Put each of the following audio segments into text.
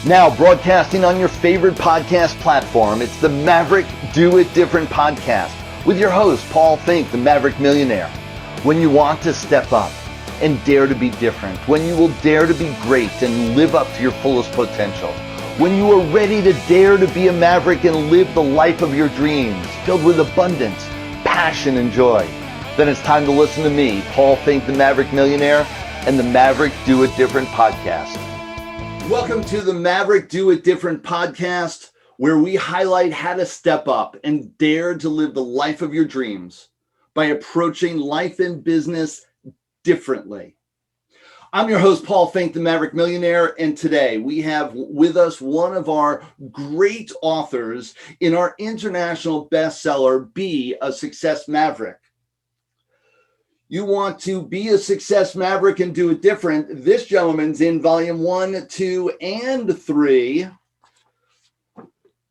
Now broadcasting on your favorite podcast platform, it's the Maverick Do It Different podcast with your host, Paul Finck, the Maverick Millionaire. When you want to step up and dare to be different, when you will dare to be great and live up to your fullest potential, when you are ready to dare to be a Maverick and live the life of your dreams, filled with abundance, passion, and joy, then it's time to listen to me, Paul Finck, the Maverick Millionaire, and the Maverick Do It Different podcast. Welcome to the Maverick Do It Different podcast, where we highlight how to step up and dare to live the life of your dreams by approaching life and business differently. I'm your host, Paul Finck, the Maverick Millionaire, and today we have with us one of our great authors in our international bestseller, Be a Success Maverick. You want to be a success maverick and do it different. This gentleman's in volume 1, 2, and 3.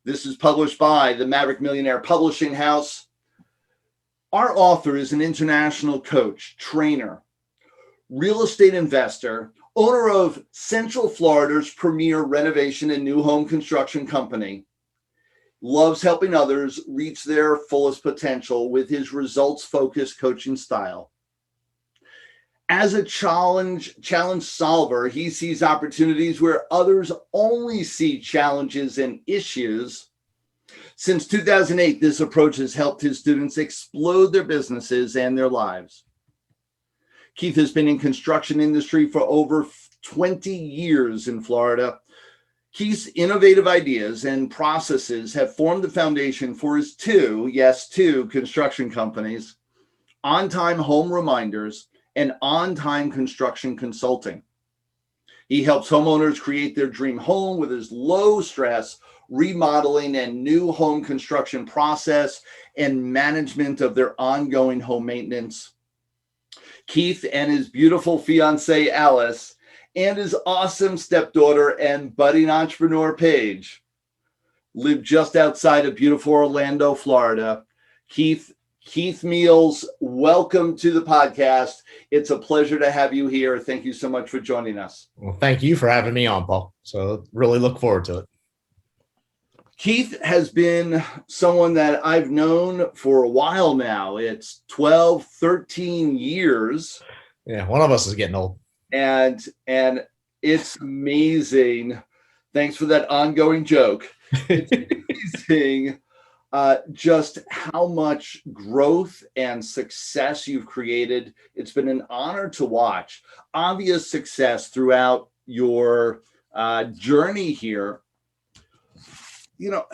This is published by the Maverick Millionaire Publishing House. Our author is an international coach, trainer, real estate investor, owner of Central Florida's premier renovation and new home construction company. Loves helping others reach their fullest potential with his results-focused coaching style. As a challenge solver, he sees opportunities where others only see challenges and issues. Since 2008, this approach has helped his students explode their businesses and their lives. Keith has been in construction industry for over 20 years in Florida. Keith's innovative ideas and processes have formed the foundation for his two construction companies, On Time Home Reminders and On Time Construction Consulting. He helps homeowners create their dream home with his low stress remodeling and new home construction process and management of their ongoing home maintenance. Keith and his beautiful fiancée, Alice, and his awesome stepdaughter and budding entrepreneur, Paige, live just outside of beautiful Orlando, Florida. Keith Meals, welcome to the podcast. It's a pleasure to have you here. Thank you so much for joining us. Well, thank you for having me on, Paul. So really look forward to it. Keith has been someone that I've known for a while now. It's 12, 13 years. Yeah, one of us is getting old. And it's amazing. Thanks for that ongoing joke. It's amazing. Just how much growth and success you've created. It's been an honor to watch. Obvious success throughout your journey here. You know,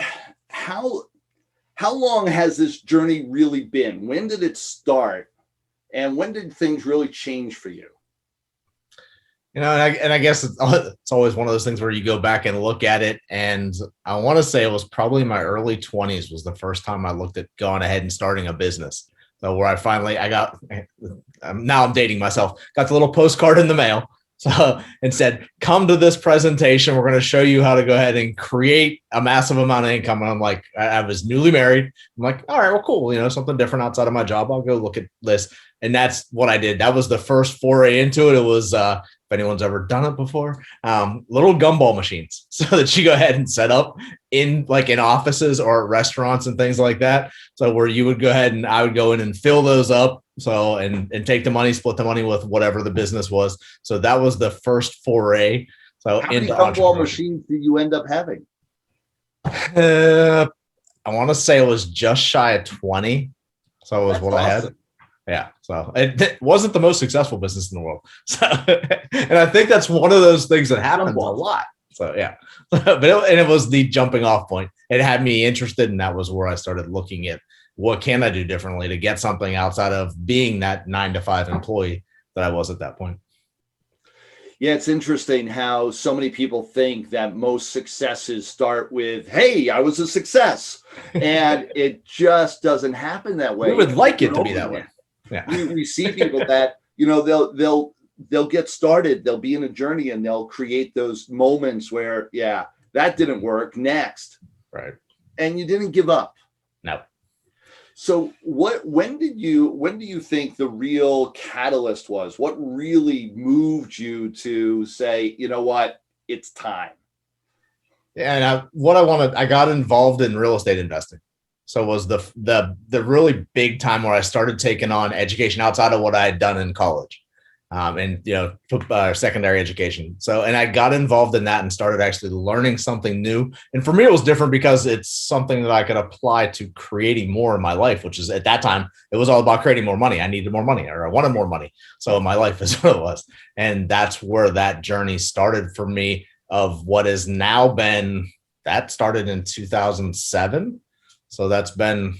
how long has this journey really been? When did it start? And when did things really change for you? You know, and I guess it's always one of those things where you go back and look at it. And I want to say it was probably my early 20s was the first time I looked at going ahead and starting a business. So where I'm dating myself, got the little postcard in the mail. So and said, come to this presentation. We're going to show you how to go ahead and create a massive amount of income. And I'm like, I was newly married. I'm like, all right, well, cool. You know, something different outside of my job. I'll go look at this. And that's what I did. That was the first foray into it. It was, if anyone's ever done it before, little gumball machines so that you go ahead and set up in offices or at restaurants and things like that. So where you would go ahead and I would go in and fill those up. So, and take the money, split the money with whatever the business was. So that was the first foray. So how many gumball machines did you end up having? I want to say it was just shy of 20. So it was what awesome. I had. Yeah. So it wasn't the most successful business in the world. So, and I think that's one of those things that happens a lot. So, yeah, but it was the jumping off point. It had me interested. And that was where I started looking at what can I do differently to get something outside of being that 9-to-5 employee that I was at that point. Yeah, it's interesting how so many people think that most successes start with, hey, I was a success. And it just doesn't happen that way. We would like it to be that way. Yeah. We see people that, you know, they'll get started, they'll be in a journey and they'll create those moments where, yeah, that didn't work. Next. Right. And you didn't give up. No. So when do you think the real catalyst was? What really moved you to say, you know what, it's time? And I got involved in real estate investing. So it was the really big time where I started taking on education outside of what I had done in college, and secondary education. So, and I got involved in that and started actually learning something new. And for me, it was different because it's something that I could apply to creating more in my life, which is at that time, it was all about creating more money. I needed more money, or I wanted more money. So my life is what it was. And that's where that journey started for me, of what has now been, that started in 2007. So that's been,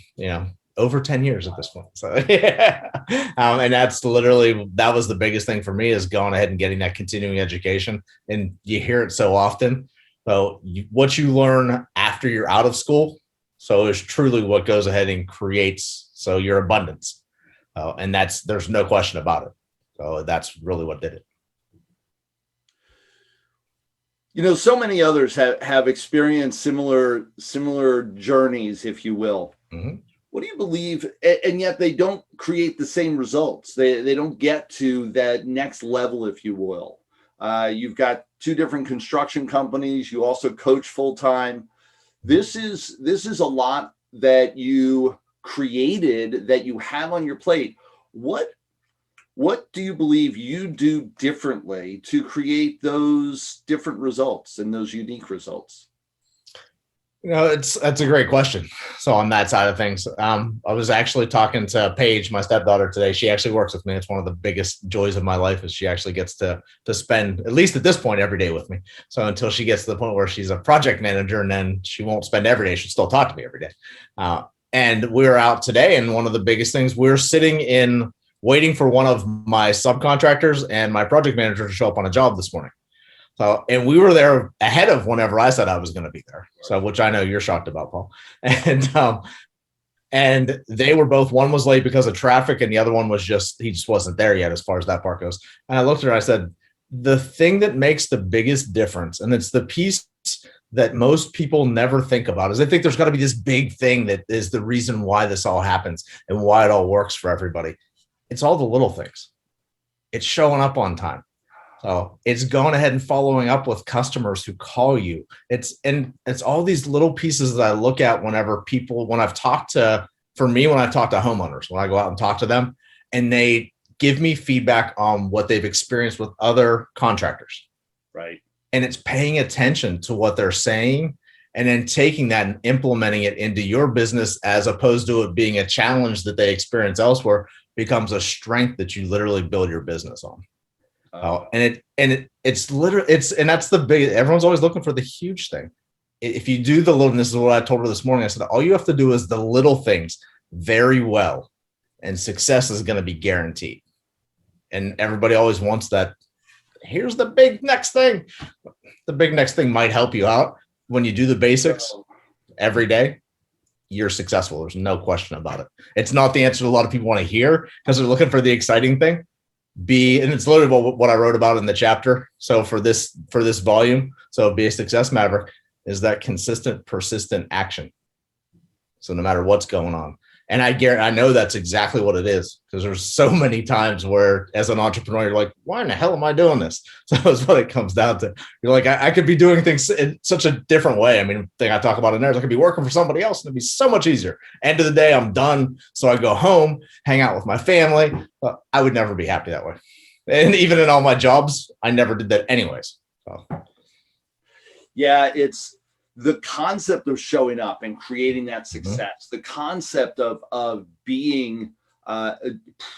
over 10 years at this point. So yeah. And that's literally, that was the biggest thing for me, is going ahead and getting that continuing education. And you hear it so often. So what you learn after you're out of school, so is truly what goes ahead and creates, so your abundance. And there's no question about it. So that's really what did it. So many others have experienced similar journeys, if you will. Mm-hmm. What do you believe? And yet they don't create the same results. They don't get to that next level, if you will. You've got two different construction companies. You also coach full time. This is a lot that you created, that you have on your plate. What do you believe you do differently to create those different results and those unique results? That's a great question. So on that side of things, I was actually talking to Paige, my stepdaughter, today. She actually works with me. It's one of the biggest joys of my life, is she actually gets to spend, at least at this point, every day with me. So until she gets to the point where she's a project manager, and then she won't spend every day, she'll still talk to me every day. And we were out today, and one of the biggest things, we're sitting in waiting for one of my subcontractors and my project manager to show up on a job this morning. So, and we were there ahead of whenever I said I was going to be there. So, which I know you're shocked about, Paul. And they were both, one was late because of traffic, and the other one was he just wasn't there yet, as far as that part goes. And I looked at her, I said, the thing that makes the biggest difference, and it's the piece that most people never think about, is they think there's got to be this big thing that is the reason why this all happens and why it all works for everybody. It's all the little things. It's showing up on time. So it's going ahead and following up with customers who call you. It's all these little pieces that I look at when I've talked to homeowners, when I go out and talk to them, and they give me feedback on what they've experienced with other contractors. Right. And it's paying attention to what they're saying, and then taking that and implementing it into your business, as opposed to it being a challenge that they experience elsewhere, becomes a strength that you literally build your business on. It's that's the big, everyone's always looking for the huge thing. If you do the little, and this is what I told her this morning, I said, all you have to do is the little things very well, and success is going to be guaranteed. And everybody always wants that. Here's the big next thing. The big next thing might help you out. When you do the basics every day, you're successful. There's no question about it. It's not the answer a lot of people want to hear, because they're looking for the exciting thing. And it's literally what I wrote about in the chapter. So for this volume, so be a Success Maverick, is that consistent, persistent action. So no matter what's going on. And I know that's exactly what it is, because there's so many times where, as an entrepreneur, you're like, why in the hell am I doing this? So that's what it comes down to. You're like, I could be doing things in such a different way. I mean, the thing I talk about in there is I could be working for somebody else, and it'd be so much easier. End of the day, I'm done. So I go home, hang out with my family. But I would never be happy that way. And even in all my jobs, I never did that anyways. So. Yeah, it's the concept of showing up and creating that success, the concept of being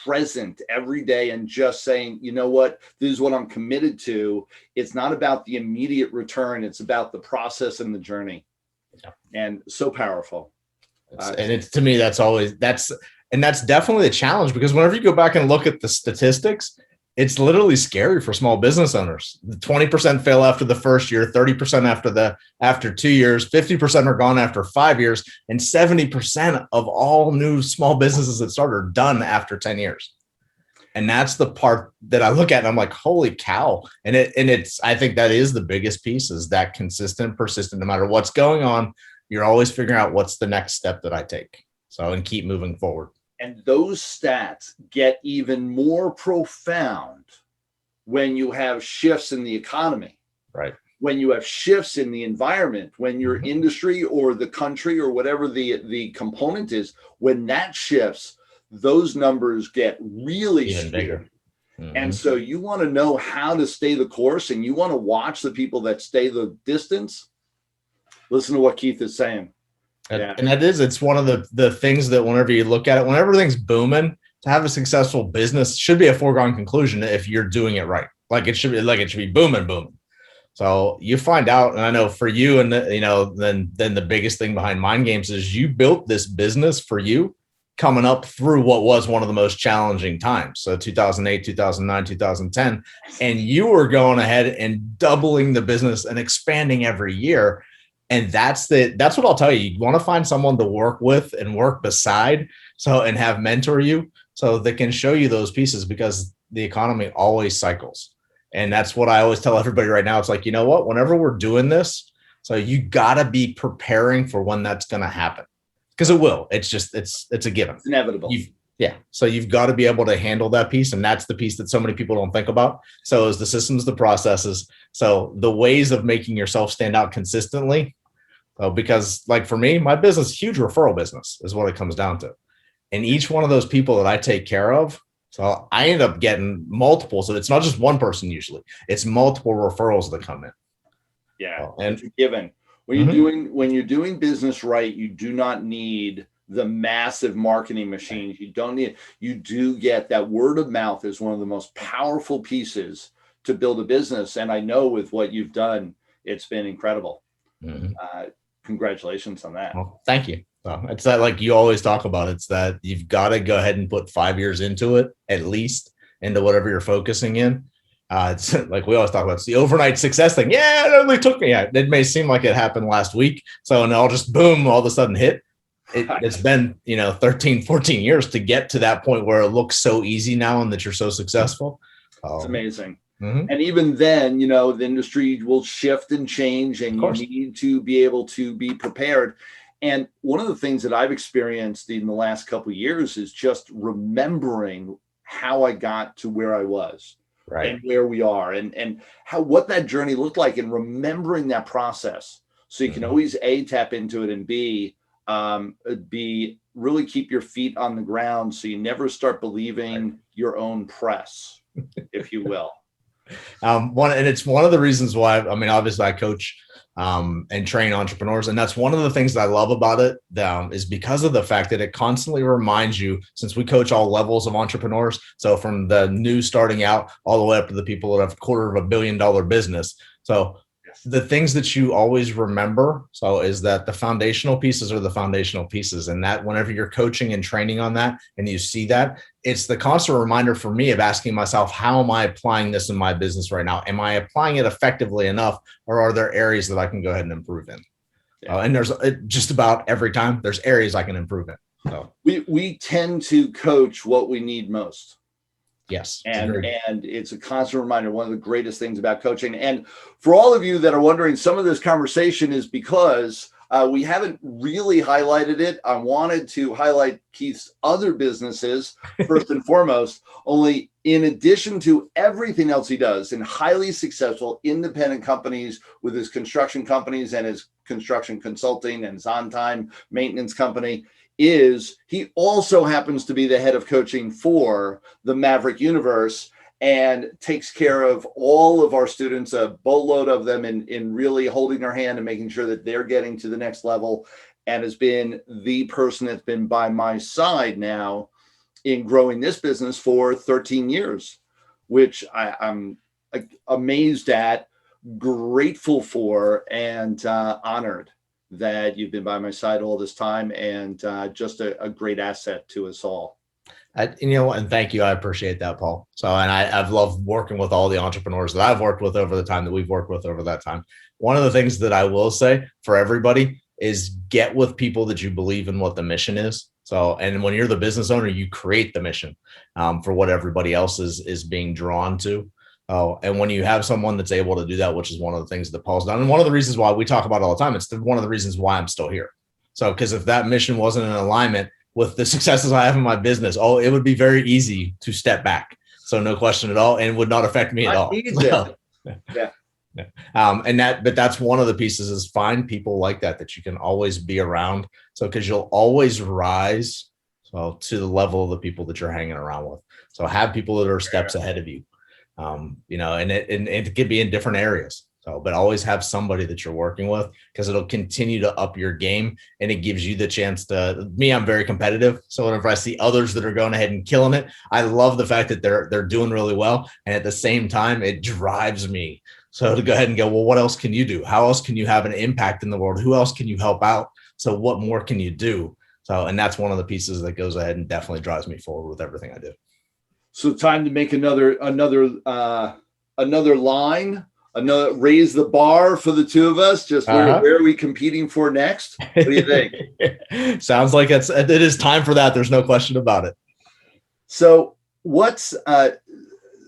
present every day and just saying, you know what, this is what I'm committed to. It's not about the immediate return. It's about the process and the journey. Yeah. And so powerful. And it's, to me, that's definitely the challenge, because whenever you go back and look at the statistics, it's literally scary for small business owners. 20% fail after the first year, 30% after 2 years, 50% are gone after 5 years, and 70% of all new small businesses that start are done after 10 years. And that's the part that I look at and I'm like, holy cow. And I think that is the biggest piece, is that consistent, persistent, no matter what's going on, you're always figuring out what's the next step that I take. So, and keep moving forward. And those stats get even more profound when you have shifts in the economy. Right. when you have shifts in the environment, when your industry or the country or whatever the component is, when that shifts, those numbers get really Even skewed. bigger. And so you want to know how to stay the course, and you want to watch the people that stay the distance. Listen to what Keith is saying. Yeah. And it's one of the things that whenever you look at it, when everything's booming, to have a successful business should be a foregone conclusion if you're doing it right. Like it should be booming. So you find out, and I know for you, and then the biggest thing behind Mind Games is you built this business for you coming up through what was one of the most challenging times. So 2008, 2009, 2010, and you were going ahead and doubling the business and expanding every year. And that's what I'll tell you. You want to find someone to work with and work beside, and have mentor you so they can show you those pieces, because the economy always cycles. And that's what I always tell everybody right now. It's like, you know what, whenever we're doing this, so you got to be preparing for when that's going to happen, because it will. It's just, it's a given. It's inevitable. So you've got to be able to handle that piece. And that's the piece that so many people don't think about. So is the systems, the processes. So the ways of making yourself stand out consistently. Because like for me, my business, huge referral business is what it comes down to. And each one of those people that I take care of, so I end up getting multiple. So it's not just one person usually. It's multiple referrals that come in. Yeah. And it's a given. When you're doing business right, you do not need the massive marketing machines. You do get that word of mouth is one of the most powerful pieces to build a business. And I know with what you've done, it's been incredible. Congratulations on that. Well, thank you. It's that, like you always talk about, it's that you've got to go ahead and put 5 years into it, at least, into whatever you're focusing in. It's like we always talk about, it's the overnight success thing. Yeah, it only took me. Yeah, it may seem like it happened last week. So, and I'll just boom, all of a sudden hit. It's been, 13, 14 years to get to that point where it looks so easy now and that you're so successful. It's amazing. And even then, the industry will shift and change, and you need to be able to be prepared. And one of the things that I've experienced in the last couple of years is just remembering how I got to where I was, right, and where we are, and what that journey looked like, and remembering that process. So you can always A, tap into it, and B, really keep your feet on the ground, so you never start believing your own press, if you will. And it's one of the reasons why, obviously I coach and train entrepreneurs. And that's one of the things that I love about it, is because of the fact that it constantly reminds you, since we coach all levels of entrepreneurs. So from the new starting out all the way up to the people that have $250 million business. So the things that you always remember, is that the foundational pieces are the foundational pieces. And that whenever you're coaching and training on that, and you see that, it's the constant reminder for me of asking myself, how am I applying this in my business right now? Am I applying it effectively enough, or are there areas that I can go ahead and improve in? And there's just about every time there's areas I can improve in. So we tend to coach what we need most. Yes. And it's a constant reminder, one of the greatest things about coaching. And for all of you that are wondering, some of this conversation is because we haven't really highlighted it. I wanted to highlight Keith's other businesses first and foremost, only in addition to everything else he does in highly successful independent companies with his construction companies and his construction consulting and his on-time maintenance company, is he also happens to be the head of coaching for the Maverick universe, and takes care of all of our students, a boatload of them, in really holding their hand and making sure that they're getting to the next level, and has been the person that's been by my side now in growing this business for 13 years, which I'm amazed at, grateful for, and honored that you've been by my side all this time, and just a great asset to us all. And thank you. I appreciate that, Paul. So, and I've loved working with all the entrepreneurs that I've worked with over the time, that we've worked with over that time. One of the things that I will say for everybody is get with people that you believe in what the mission is. So, and when you're the business owner, you create the mission for what everybody else is being drawn to. And when you have someone that's able to do that, which is one of the things that Paul's done, and one of the reasons why we talk about it all the time, it's one of the reasons why I'm still here. So, because if that mission wasn't in alignment with the successes I have in my business, it would be very easy to step back. So no question at all, and would not affect me at all. Yeah. Yeah. But that's one of the pieces is find people like that you can always be around. So, cause you'll always rise to the level of the people that you're hanging around with. So have people that are steps ahead of you, and it could be in different areas. So, but always have somebody that you're working with because it'll continue to up your game and it gives you the chance I'm very competitive. So whenever I see others that are going ahead and killing it, I love the fact that they're doing really well. And at the same time, it drives me. So to go ahead and go, well, what else can you do? How else can you have an impact in the world? Who else can you help out? So what more can you do? So, and that's one of the pieces that goes ahead and definitely drives me forward with everything I do. So time to make another line, raise the bar for the two of us. Just where are we competing for next? What do you think? Sounds like it is time for that. There's no question about it. So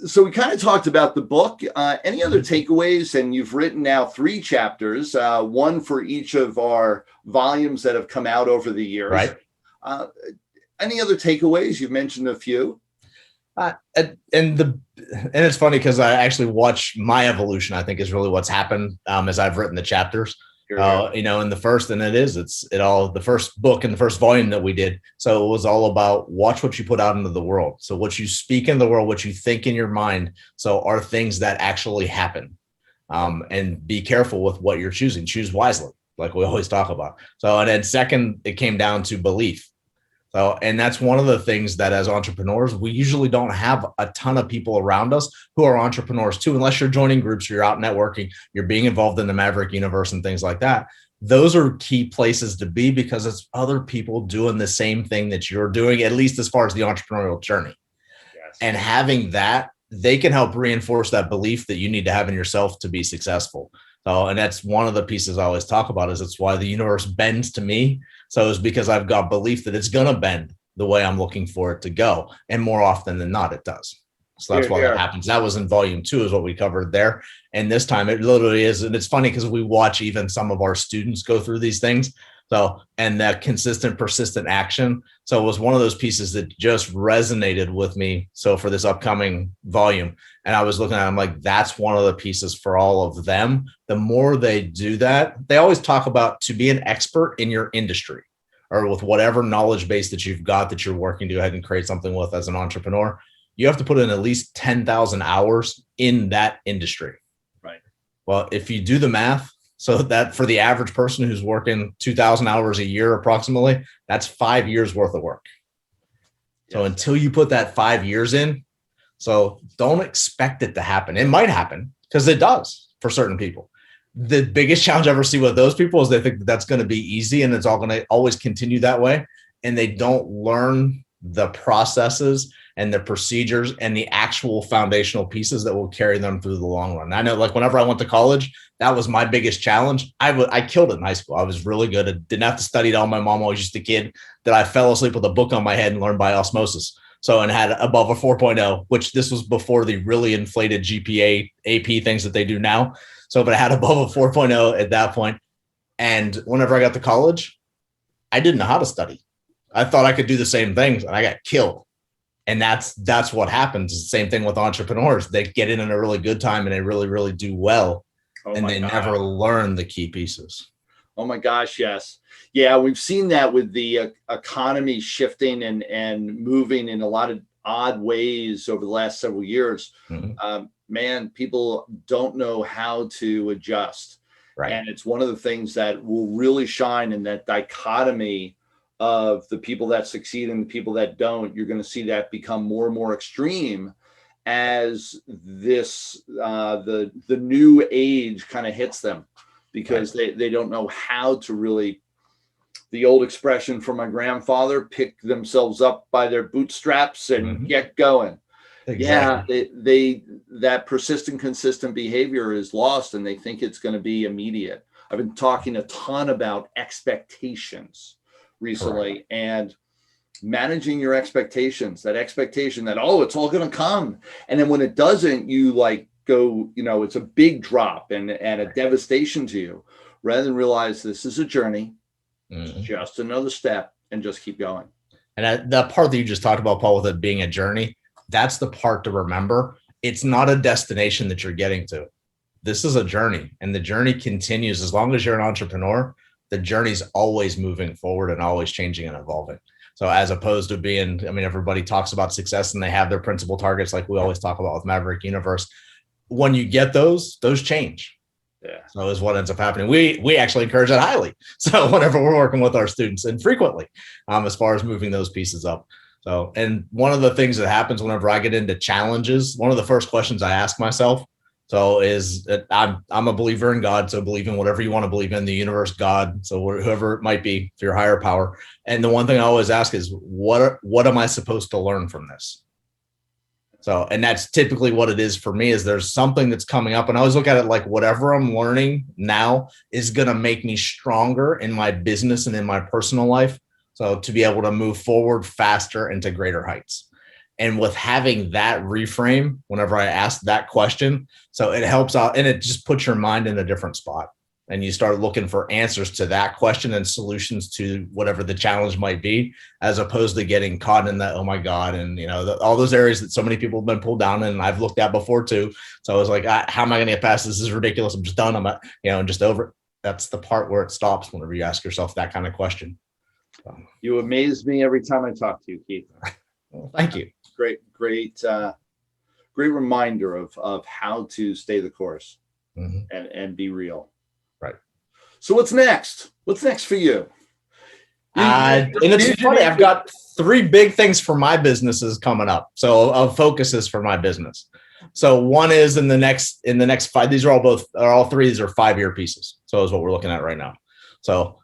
so we kind of talked about the book. Any other takeaways? And you've written now 3 chapters, one for each of our volumes that have come out over the years. Right. Any other takeaways? You've mentioned a few. And it's funny because I actually watch my evolution. I think is really what's happened as I've written the chapters. In the first, and the first book and the first volume that we did. So it was all about watch what you put out into the world. So what you speak in the world, what you think in your mind. So are things that actually happen, and be careful with what you're choosing. Choose wisely, like we always talk about. So, and then second, it came down to belief. So, and that's one of the things that as entrepreneurs, we usually don't have a ton of people around us who are entrepreneurs too, unless you're joining groups, or you're out networking, you're being involved in the Maverick universe and things like that. Those are key places to be because it's other people doing the same thing that you're doing, at least as far as the entrepreneurial journey. Yes. And having that, they can help reinforce that belief that you need to have in yourself to be successful. So, and that's one of the pieces I always talk about is it's why the universe bends to me. So it's because I've got belief that it's going to bend the way I'm looking for it to go. And more often than not, it does. So that's why that happens. That was in volume 2 is what we covered there. And this time it literally is. And it's funny because we watch even some of our students go through these things. So, and that consistent, persistent action. So it was one of those pieces that just resonated with me. So for this upcoming volume, and I was looking at it, I'm like, that's one of the pieces for all of them. The more they do that, they always talk about to be an expert in your industry or with whatever knowledge base that you've got that you're working to go ahead and create something with as an entrepreneur. You have to put in at least 10,000 hours in that industry. Right. Well, if you do the math, so that for the average person who's working 2,000 hours a year, approximately, that's 5 years worth of work. Yes. So until you put that 5 years in, so don't expect it to happen. It might happen because it does for certain people. The biggest challenge I ever see with those people is they think that that's going to be easy and it's all going to always continue that way. And they don't learn the processes and the procedures and the actual foundational pieces that will carry them through the long run. I know, like whenever I went to college, that was my biggest challenge. I killed it in high school. I was really good. I didn't have to study it all. My mom always used a kid that I fell asleep with a book on my head and learned by osmosis. So, and had above a 4.0, which this was before the really inflated GPA, AP things that they do now. So, but I had above a 4.0 at that point. And whenever I got to college, I didn't know how to study. I thought I could do the same things and I got killed. And that's what happens. It's the same thing with entrepreneurs. They get in a really good time and they really, really do well. And they never learn the key pieces. Oh my gosh, yes. Yeah, we've seen that with the economy shifting and moving in a lot of odd ways over the last several years. Mm-hmm. Man, people don't know how to adjust. Right. And it's one of the things that will really shine in that dichotomy of the people that succeed and the people that don't. You're going to see that become more and more extreme as this the new age kind of hits them, because right. they don't know how to really, the old expression from my grandfather, pick themselves up by their bootstraps and mm-hmm. get going. Exactly. Yeah, they that persistent, consistent behavior is lost and they think it's going to be immediate. I've been talking a ton about expectations recently. Correct. And managing your expectations, that expectation that, oh, it's all going to come. And then when it doesn't, you like go, it's a big drop and a devastation to you, rather than realize this is a journey, mm-hmm. it's just another step, and just keep going. And that part that you just talked about, Paul, with it being a journey, that's the part to remember. It's not a destination that you're getting to. this is a journey, and the journey continues. As long as you're an entrepreneur, the journey's always moving forward and always changing and evolving. So as opposed to being, I mean, everybody talks about success and they have their principal targets, like we always talk about with Maverick Universe. When you get those change. Yeah. So is what ends up happening. We actually encourage that highly. So whenever we're working with our students, and frequently, as far as moving those pieces up. So, and one of the things that happens whenever I get into challenges, one of the first questions I ask myself, so is that I'm a believer in God. So believe in whatever you want to believe in, the universe, God. So whoever it might be, for your higher power. And the one thing I always ask is, what am I supposed to learn from this? So, and that's typically what it is for me, is there's something that's coming up, and I always look at it like whatever I'm learning now is going to make me stronger in my business and in my personal life. So to be able to move forward faster into greater heights. And with having that reframe, whenever I ask that question, so it helps out, and it just puts your mind in a different spot. And you start looking for answers to that question and solutions to whatever the challenge might be, as opposed to getting caught in that, oh my God. And, all those areas that so many people have been pulled down, and I've looked at before too. So I was like, how am I going to get past this? This is ridiculous. I'm just done. I'm, and just over it. That's the part where it stops whenever you ask yourself that kind of question. So. You amaze me every time I talk to you, Keith. Well, thank you. Great reminder of how to stay the course and be real. Right. So what's next? What's next for you? And it's funny, I've got 3 big things for my businesses coming up. So of focuses for my business. So one is in the next 5, these are all 3, these are 5-year pieces. So is what we're looking at right now. So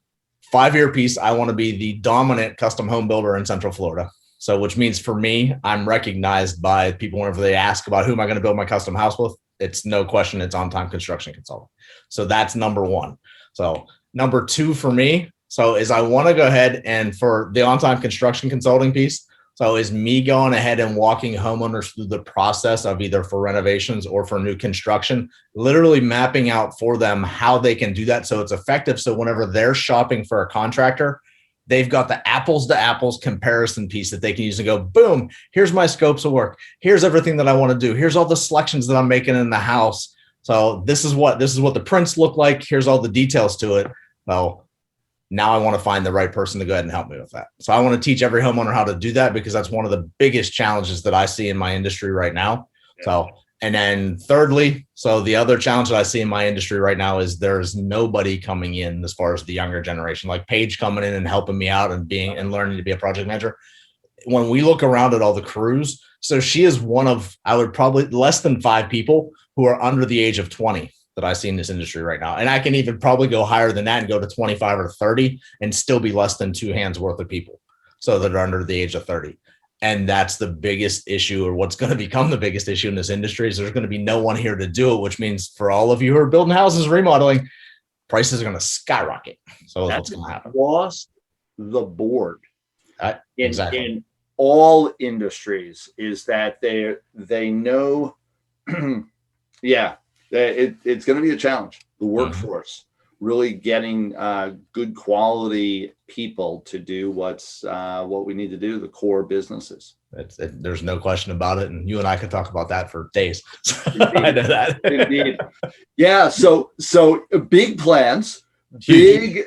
5-year piece, I want to be the dominant custom home builder in Central Florida. So which means for me, I'm recognized by people whenever they ask about who am I going to build my custom house with, it's no question, it's On Time Construction Consultant. So that's number 1. So number 2 for me, so is I want to go ahead and for the On Time Construction Consulting piece, so is me going ahead and walking homeowners through the process of either for renovations or for new construction, literally mapping out for them how they can do that so it's effective. So whenever they're shopping for a contractor, they've got the apples to apples comparison piece that they can use and go, boom, here's my scopes of work. Here's everything that I want to do. Here's all the selections that I'm making in the house. So this is what the prints look like. Here's all the details to it. Well, now I want to find the right person to go ahead and help me with that. So I want to teach every homeowner how to do that, because that's one of the biggest challenges that I see in my industry right now. Yeah. So, and then thirdly, so the other challenge that I see in my industry right now is there's nobody coming in as far as the younger generation, like Paige coming in and helping me out and learning to be a project manager. When we look around at all the crews, so she is one of, I would probably less than 5 people who are under the age of 20 that I see in this industry right now. And I can even probably go higher than that and go to 25 or 30 and still be less than 2 hands worth of people. So that are under the age of 30. And that's the biggest issue, or what's going to become the biggest issue in this industry, is there's going to be no one here to do it, which means for all of you who are building houses, remodeling, prices are going to skyrocket. So that's what's going to happen. Across the board in all industries, is that they know, yeah, it's going to be a challenge. The workforce really getting good quality people to do what we need to do, the core businesses. There's no question about it. And you and I could talk about that for days. I know that. Indeed. Yeah. So big plans, huge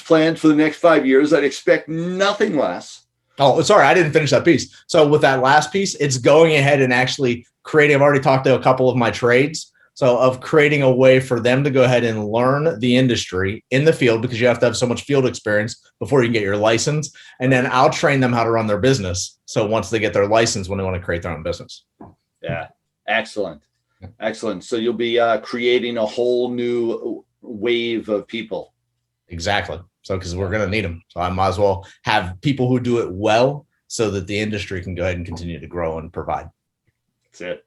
plans for the next 5 years. I'd expect nothing less. Oh, sorry, I didn't finish that piece. So with that last piece, it's going ahead and actually creating, I've already talked to a couple of my trades. So of creating a way for them to go ahead and learn the industry in the field, because you have to have so much field experience before you can get your license. And then I'll train them how to run their business. So once they get their license, when they want to create their own business. Yeah. Excellent. Excellent. So you'll be creating a whole new wave of people. Exactly. So, because we're going to need them. So I might as well have people who do it well so that the industry can go ahead and continue to grow and provide. That's it.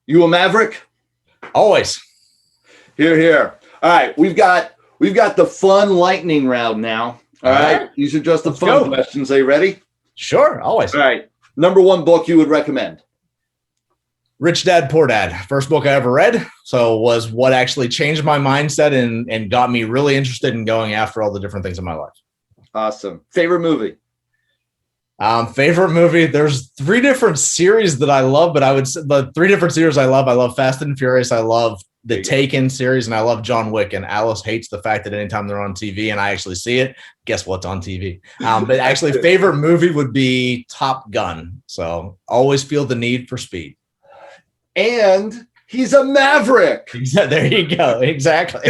You a Maverick? Always. Here. All right. We've got the fun lightning round now. All right. These are just the fun questions. Are you ready? Sure. Always. All right. Number 1 book you would recommend? Rich Dad, Poor Dad. First book I ever read. So was what actually changed my mindset and got me really interested in going after all the different things in my life. Awesome. Favorite movie? Favorite movie? There's 3 different series that I love, but I would say the 3 different series I love. I love Fast and Furious. I love the Taken series, and I love John Wick. And Alice hates the fact that anytime they're on TV and I actually see it, guess what's on TV? But actually, favorite movie would be Top Gun. So always feel the need for speed. And he's a Maverick. There you go. Exactly.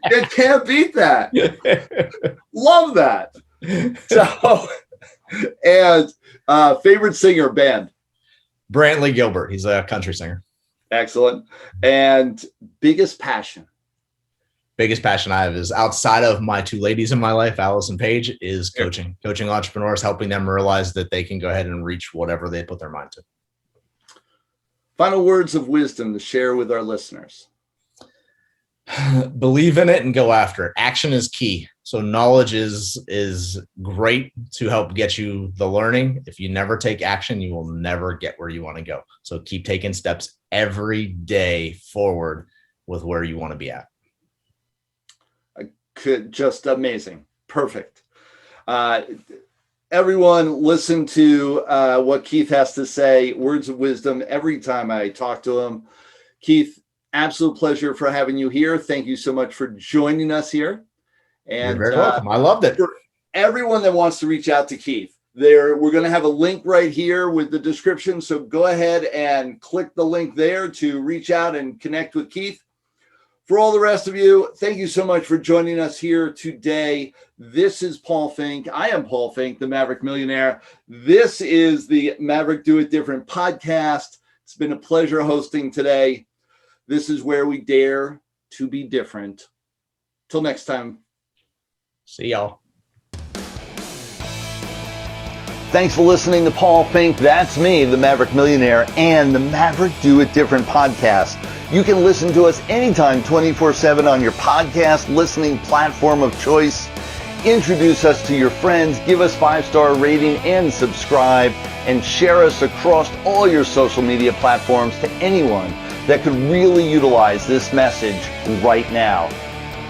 You can't beat that. Love that. So, and favorite singer band? Brantley Gilbert. He's a country singer. Excellent. And biggest passion? Biggest passion I have is outside of my 2 ladies in my life, Alice and Paige, is coaching entrepreneurs, helping them realize that they can go ahead and reach whatever they put their mind to. Final words of wisdom to share with our listeners. Believe in it and go after it. Action is key. So knowledge is great to help get you the learning. If you never take action, you will never get where you want to go. So keep taking steps every day forward with where you want to be at. Just amazing. Perfect. Everyone listen to what Keith has to say. Words of wisdom every time I talk to him. Keith, absolute pleasure for having you here. Thank you so much for joining us here. And you're very welcome. I loved it. For everyone that wants to reach out to Keith, we're going to have a link right here with the description. So go ahead and click the link there to reach out and connect with Keith. For all the rest of you, thank you so much for joining us here today. This is Paul Finck. I am Paul Finck, the Maverick Millionaire. This is the Maverick Do It Different podcast. It's been a pleasure hosting today. This is where we dare to be different. Till next time. See y'all. Thanks for listening to Paul Finck. That's me, the Maverick Millionaire, and the Maverick Do It Different podcast. You can listen to us anytime, 24/7 on your podcast listening platform of choice. Introduce us to your friends, give us 5-star rating, and subscribe, and share us across all your social media platforms to anyone that could really utilize this message right now.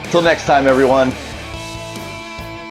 Till next time, everyone.